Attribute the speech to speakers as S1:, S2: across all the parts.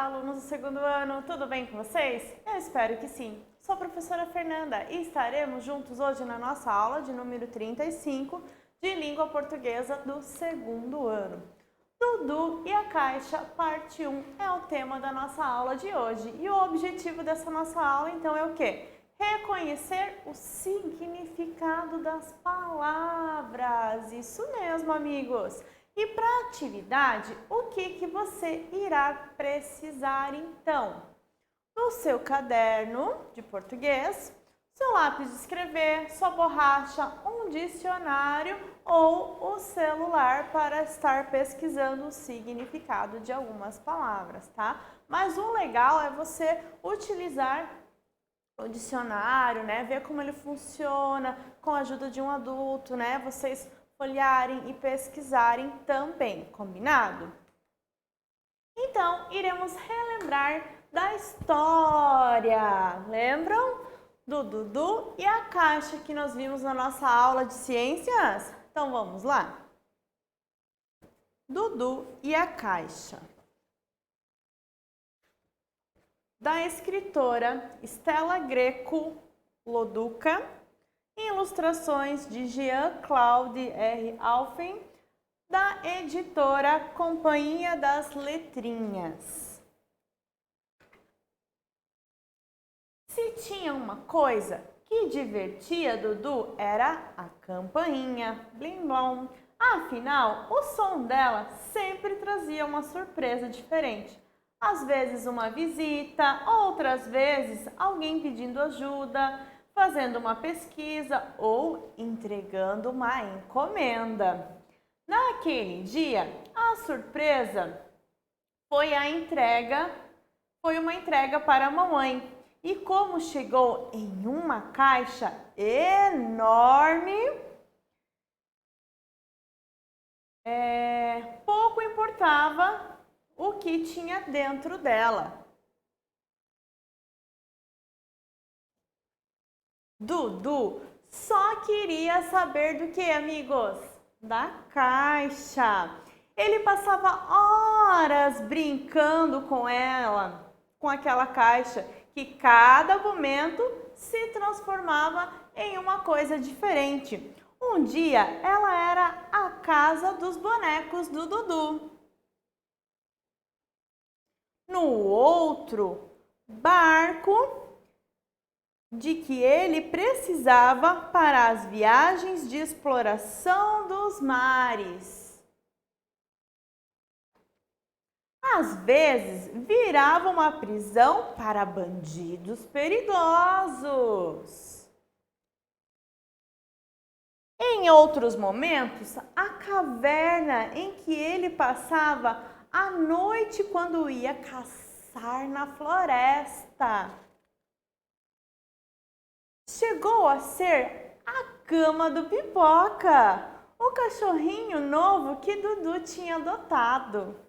S1: Olá, alunos do segundo ano, tudo bem com vocês? Eu espero que sim. Sou a professora Fernanda e estaremos juntos hoje na nossa aula de número 35 de língua portuguesa do segundo ano. Dudu e a Caixa, parte 1, é o tema da nossa aula de hoje. E o objetivo dessa nossa aula, então, é o quê? Reconhecer o significado das palavras. Isso mesmo, amigos. E para a atividade, o que você irá precisar então? No seu caderno de português, seu lápis de escrever, sua borracha, um dicionário ou o celular para estar pesquisando o significado de algumas palavras, tá? Mas o legal é você utilizar o dicionário, né? Ver como ele funciona com a ajuda de um adulto, né? Vocês olharem e pesquisarem também, combinado? Então, iremos relembrar da história. Lembram do Dudu e a Caixa que nós vimos na nossa aula de ciências? Então, vamos lá? Dudu e a Caixa. Da escritora Stella Greco Loduca, ilustrações de Jean-Claude R. Alphen, da editora Companhia das Letrinhas. Se tinha uma coisa que divertia Dudu, era a campainha, blim blom. Afinal, o som dela sempre trazia uma surpresa diferente. Às vezes uma visita, outras vezes alguém pedindo ajuda, fazendo uma pesquisa ou entregando uma encomenda. Naquele dia, a surpresa foi uma entrega para a mamãe. E como chegou em uma caixa enorme, pouco importava o que tinha dentro dela. Dudu só queria saber do que, amigos? Da caixa. Ele passava horas brincando com ela, com aquela caixa, que cada momento se transformava em uma coisa diferente. Um dia ela era a casa dos bonecos do Dudu. No outro, barco de que ele precisava para as viagens de exploração dos mares. Às vezes, virava uma prisão para bandidos perigosos. Em outros momentos, a caverna em que ele passava a noite quando ia caçar na floresta. Chegou a ser a cama do Pipoca, o cachorrinho novo que Dudu tinha adotado.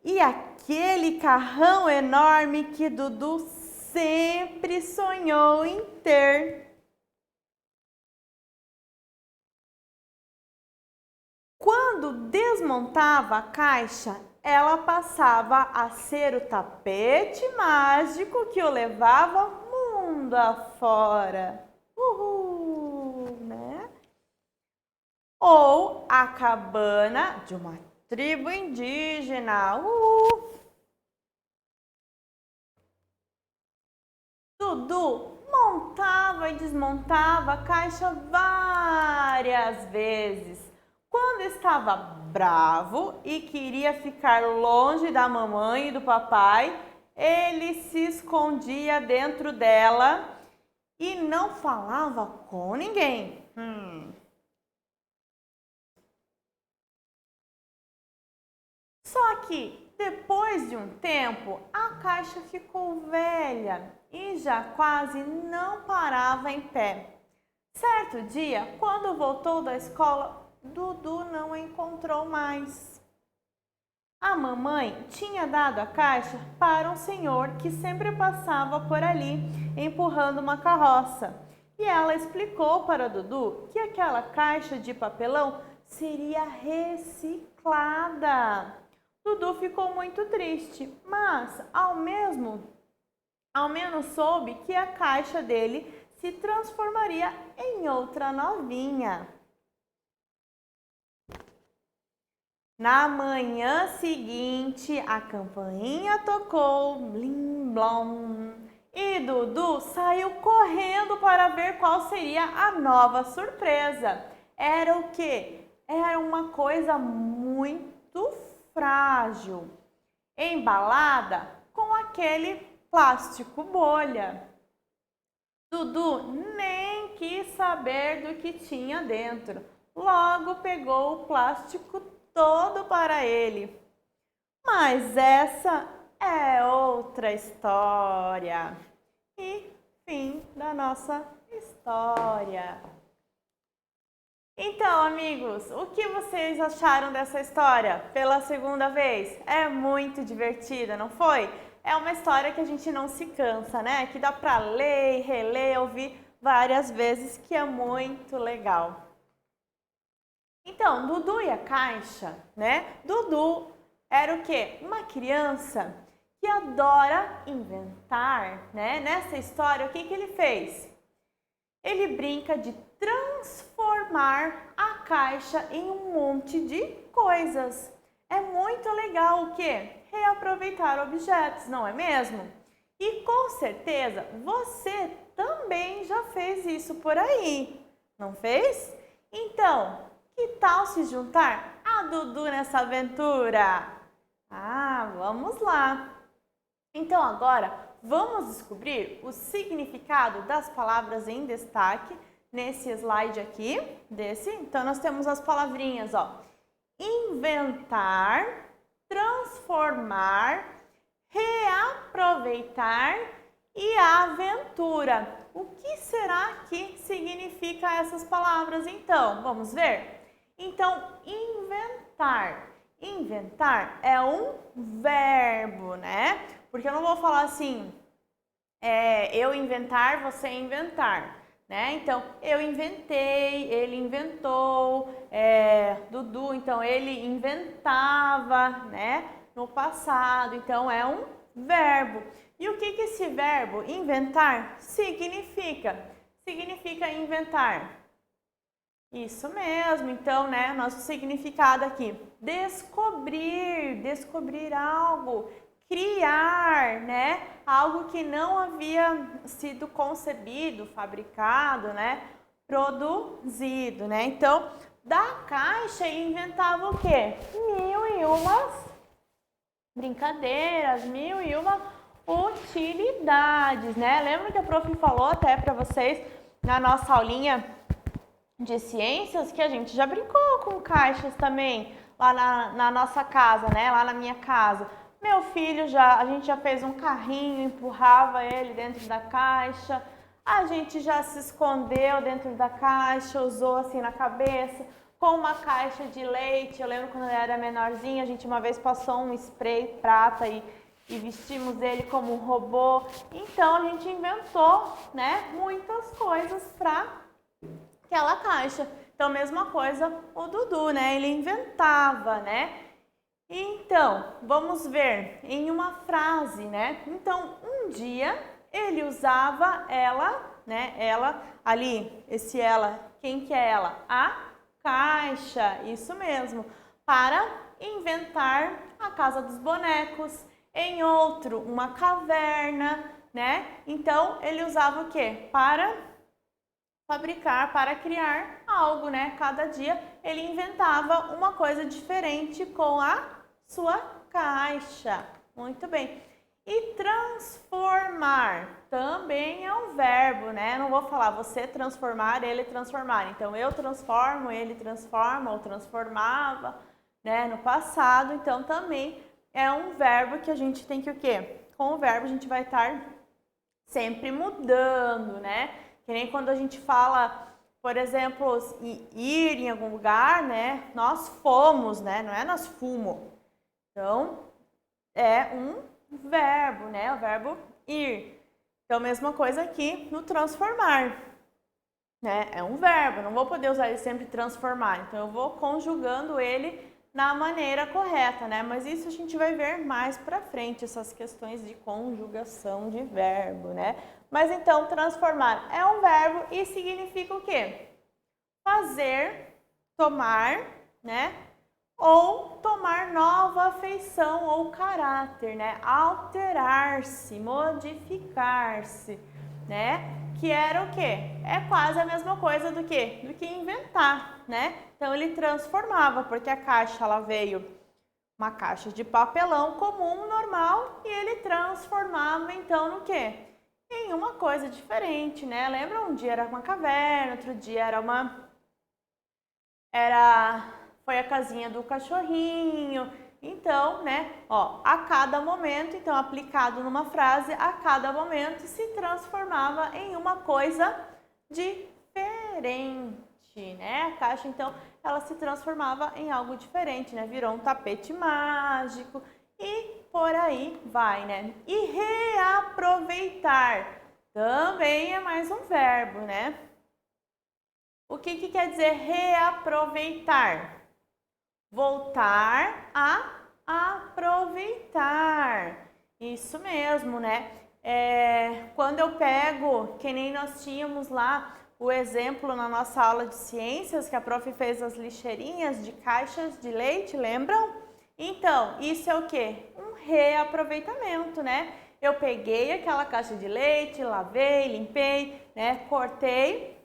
S1: E aquele carrão enorme que Dudu sempre sonhou em ter. Quando desmontava a caixa, ela passava a ser o tapete mágico que o levava mundo afora. Uhul, né? Ou a cabana de uma tribo indígena. Dudu montava e desmontava a caixa várias vezes. Quando estava bravo e queria ficar longe da mamãe e do papai, ele se escondia dentro dela e não falava com ninguém. Só que depois de um tempo, a caixa ficou velha e já quase não parava em pé. Certo dia, quando voltou da escola, Dudu não a encontrou mais. A mamãe tinha dado a caixa para um senhor que sempre passava por ali empurrando uma carroça. E ela explicou para Dudu que aquela caixa de papelão seria reciclada. Dudu ficou muito triste, mas ao menos soube que a caixa dele se transformaria em outra novinha. Na manhã seguinte, a campainha tocou, blim blom, e Dudu saiu correndo para ver qual seria a nova surpresa. Era o quê? Era uma coisa muito frágil, embalada com aquele plástico bolha. Dudu nem quis saber do que tinha dentro. Logo pegou o plástico todo para ele. Mas essa é outra história. E fim da nossa história. Então, amigos, o que vocês acharam dessa história pela segunda vez? É muito divertida, não foi? É uma história que a gente não se cansa, né? Que dá para ler, reler, ouvir várias vezes, que é muito legal. Então, Dudu e a caixa, né? Dudu era o quê? Uma criança que adora inventar, né? Nessa história, o que ele fez? Ele brinca de transformar a caixa em um monte de coisas. É muito legal o quê? Reaproveitar objetos, não é mesmo? E com certeza você também já fez isso por aí, não fez? Então, que tal se juntar a Dudu nessa aventura? Ah, vamos lá! Então agora vamos descobrir o significado das palavras em destaque nesse slide aqui, desse. Então nós temos as palavrinhas, ó. Inventar, transformar, reaproveitar e aventura. O que será que significa essas palavras então? Vamos ver? Então, inventar. Inventar é um verbo, né? Porque eu não vou falar assim, eu inventar, você inventar, né? Então, eu inventei, ele inventou, Dudu, então ele inventava, né? No passado, então é um verbo. E o que esse verbo inventar significa? Significa inventar. Isso mesmo, então, né, nosso significado aqui, descobrir algo, criar, né, algo que não havia sido concebido, fabricado, né, produzido, né, então, da caixa ele inventava o quê? Mil e umas brincadeiras, mil e uma utilidades, né, lembra que a prof falou até para vocês na nossa aulinha de ciências que a gente já brincou com caixas também lá na nossa casa, né? Lá na minha casa. Meu filho a gente já fez um carrinho, empurrava ele dentro da caixa. A gente já se escondeu dentro da caixa, usou assim na cabeça, com uma caixa de leite. Eu lembro quando eu era menorzinha, a gente uma vez passou um spray prata e vestimos ele como um robô. Então a gente inventou, né, muitas coisas para aquela caixa. Então, mesma coisa o Dudu, né? Ele inventava, né? Então, vamos ver em uma frase, né? Então, um dia ele usava ela, né? Ela, ali, esse ela, quem que é ela? A caixa, isso mesmo, para inventar a casa dos bonecos. Em outro, uma caverna, né? Então, ele usava o quê? Para fabricar, para criar algo, né? Cada dia ele inventava uma coisa diferente com a sua caixa. Muito bem. E transformar também é um verbo, né? Não vou falar você transformar, ele transformar. Então, eu transformo, ele transforma ou transformava, né? No passado. Então, também é um verbo que a gente tem que o quê? Com o verbo a gente vai estar sempre mudando, né? Que nem quando a gente fala, por exemplo, ir em algum lugar, né? Nós fomos, né? Não é nós fomos. Então, é um verbo, né? O verbo ir. Então, mesma coisa aqui no transformar. né? É um verbo, não vou poder usar ele sempre transformar, então eu vou conjugando ele na maneira correta, né? Mas isso a gente vai ver mais pra frente, essas questões de conjugação de verbo, né? Mas então, transformar é um verbo e significa o quê? Fazer, tomar, né? Ou tomar nova feição ou caráter, né? Alterar-se, modificar-se, né? Que era o quê? É quase a mesma coisa do que? Do que inventar, né? Então ele transformava, porque a caixa ela veio uma caixa de papelão comum, normal, e ele transformava então no quê? Em uma coisa diferente, né? Lembra? Um dia era uma caverna, outro dia foi a casinha do cachorrinho. Então, né, ó, a cada momento, então aplicado numa frase, a cada momento se transformava em uma coisa diferente, né? A caixa, então, ela se transformava em algo diferente, né? Virou um tapete mágico e por aí vai, né? E reaproveitar também é mais um verbo, né? O que quer dizer reaproveitar? Voltar a aproveitar. Isso mesmo, né? Quando eu pego, que nem nós tínhamos lá o exemplo na nossa aula de ciências, que a prof fez as lixeirinhas de caixas de leite, lembram? Então, isso é o quê? Um reaproveitamento, né? Eu peguei aquela caixa de leite, lavei, limpei, né? Cortei,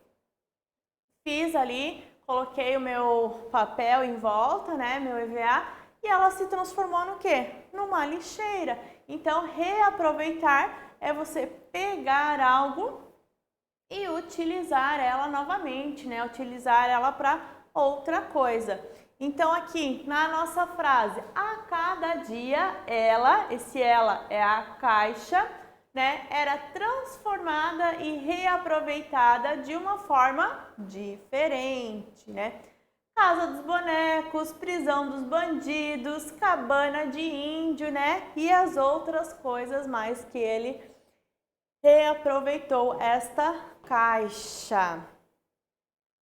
S1: fiz ali, coloquei o meu papel em volta, né, meu EVA, e ela se transformou no quê? Numa lixeira. Então, reaproveitar é você pegar algo e utilizar ela novamente, né? Utilizar ela para outra coisa. Então, aqui na nossa frase, a cada dia esse ela é a caixa, né, era transformada e reaproveitada de uma forma diferente, né? Casa dos bonecos, prisão dos bandidos, cabana de índio, né? E as outras coisas mais que ele reaproveitou esta caixa.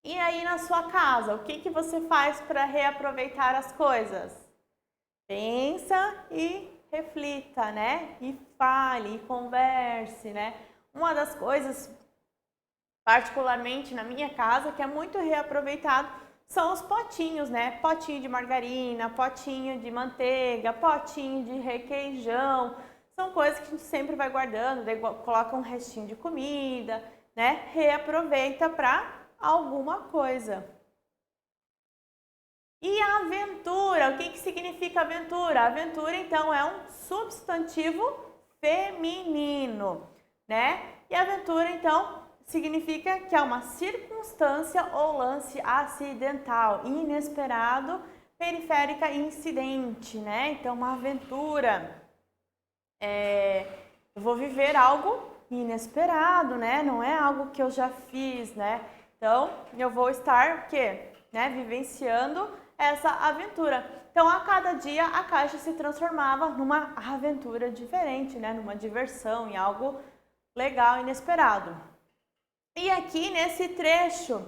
S1: E aí na sua casa, o que você faz para reaproveitar as coisas? Pensa e reflita, né? E fale, e converse, né? Uma das coisas, particularmente na minha casa, que é muito reaproveitado, são os potinhos, né? Potinho de margarina, potinho de manteiga, potinho de requeijão. São coisas que a gente sempre vai guardando, daí coloca um restinho de comida, né? Reaproveita para alguma coisa. E a aventura, o que significa aventura? Aventura, então, é um substantivo feminino, né? E aventura, então, significa que é uma circunstância ou lance acidental, inesperado, periférica e incidente, né? Então, uma aventura. Eu vou viver algo inesperado, né? Não é algo que eu já fiz, né? Então, eu vou estar, o quê? Né? Vivenciando essa aventura. Então, a cada dia, a caixa se transformava numa aventura diferente, né? Numa diversão, em algo legal, inesperado. E aqui, nesse trecho,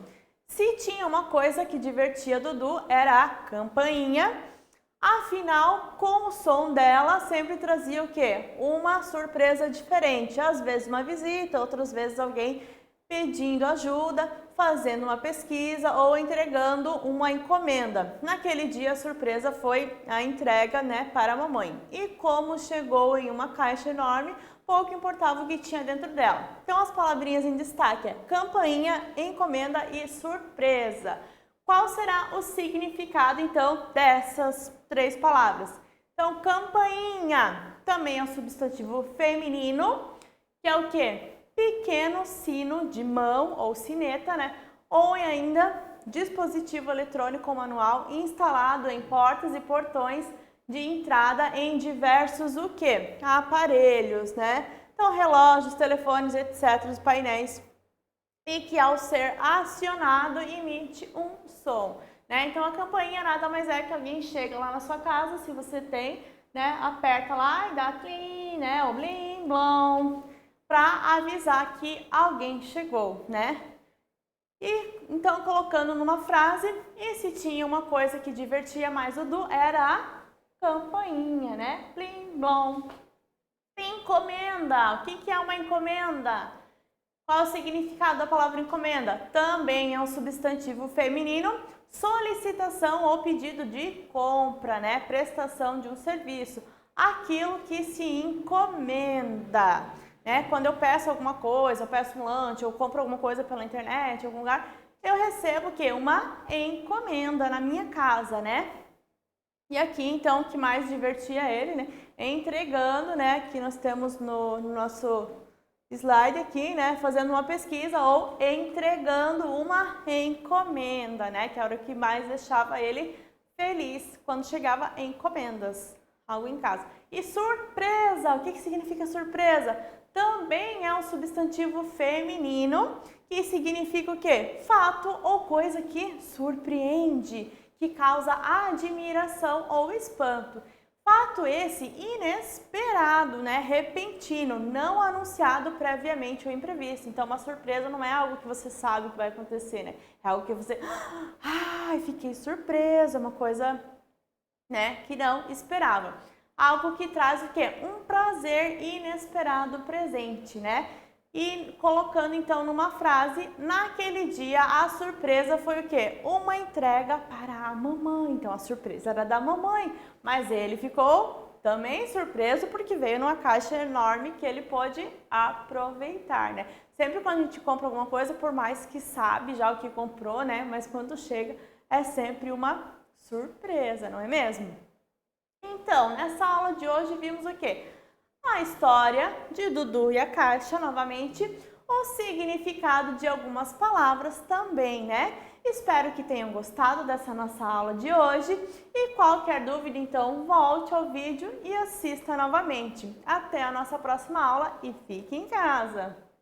S1: se tinha uma coisa que divertia Dudu, era a campainha. Afinal, com o som dela, sempre trazia o quê? Uma surpresa diferente. Às vezes uma visita, outras vezes alguém pedindo ajuda, fazendo uma pesquisa ou entregando uma encomenda. Naquele dia a surpresa foi a entrega, né, para a mamãe. E como chegou em uma caixa enorme, pouco importava o que tinha dentro dela. Então as palavrinhas em destaque é campainha, encomenda e surpresa. Qual será o significado então dessas três palavras? Então campainha também é um substantivo feminino, que é o quê? Pequeno sino de mão ou sineta, né? Ou ainda dispositivo eletrônico manual instalado em portas e portões de entrada em diversos o quê? Aparelhos, né? Então relógios, telefones, etc, os painéis, e que ao ser acionado emite um som, né? Então a campainha nada mais é que alguém chega lá na sua casa, se você tem, né? Aperta lá e dá tlim, né? O blim blom, para avisar que alguém chegou, né? E então colocando numa frase, e se tinha uma coisa que divertia mais o Du, era a campainha, né? Blim, blom. Encomenda. O que é uma encomenda? Qual é o significado da palavra encomenda? Também é um substantivo feminino, solicitação ou pedido de compra, né? Prestação de um serviço. Aquilo que se encomenda, né? Quando eu peço alguma coisa, eu peço um lanche, eu compro alguma coisa pela internet, em algum lugar, eu recebo o quê? Uma encomenda na minha casa, né? E aqui, então, o que mais divertia ele, né? Entregando, né? Aqui nós temos no nosso slide aqui, né? Fazendo uma pesquisa ou entregando uma encomenda, né? Que era o que mais deixava ele feliz quando chegava encomendas, algo em casa. E surpresa, o que significa surpresa? Também é um substantivo feminino que significa o quê? Fato ou coisa que surpreende, que causa admiração ou espanto. Fato esse inesperado, né? Repentino, não anunciado previamente ou imprevisto. Então, uma surpresa não é algo que você sabe que vai acontecer, né? É algo que você, ai, fiquei surpresa, uma coisa, né, que não esperava. Algo que traz o quê? Um prazer inesperado presente, né? E colocando então numa frase, naquele dia a surpresa foi o quê? Uma entrega para a mamãe. Então a surpresa era da mamãe, mas ele ficou também surpreso porque veio numa caixa enorme que ele pôde aproveitar, né? Sempre quando a gente compra alguma coisa, por mais que sabe já o que comprou, né? Mas quando chega é sempre uma surpresa, não é mesmo? Então, nessa aula de hoje vimos o quê? A história de Dudu e a Caixa, novamente, o significado de algumas palavras também, né? Espero que tenham gostado dessa nossa aula de hoje e qualquer dúvida, então, volte ao vídeo e assista novamente. Até a nossa próxima aula e fique em casa!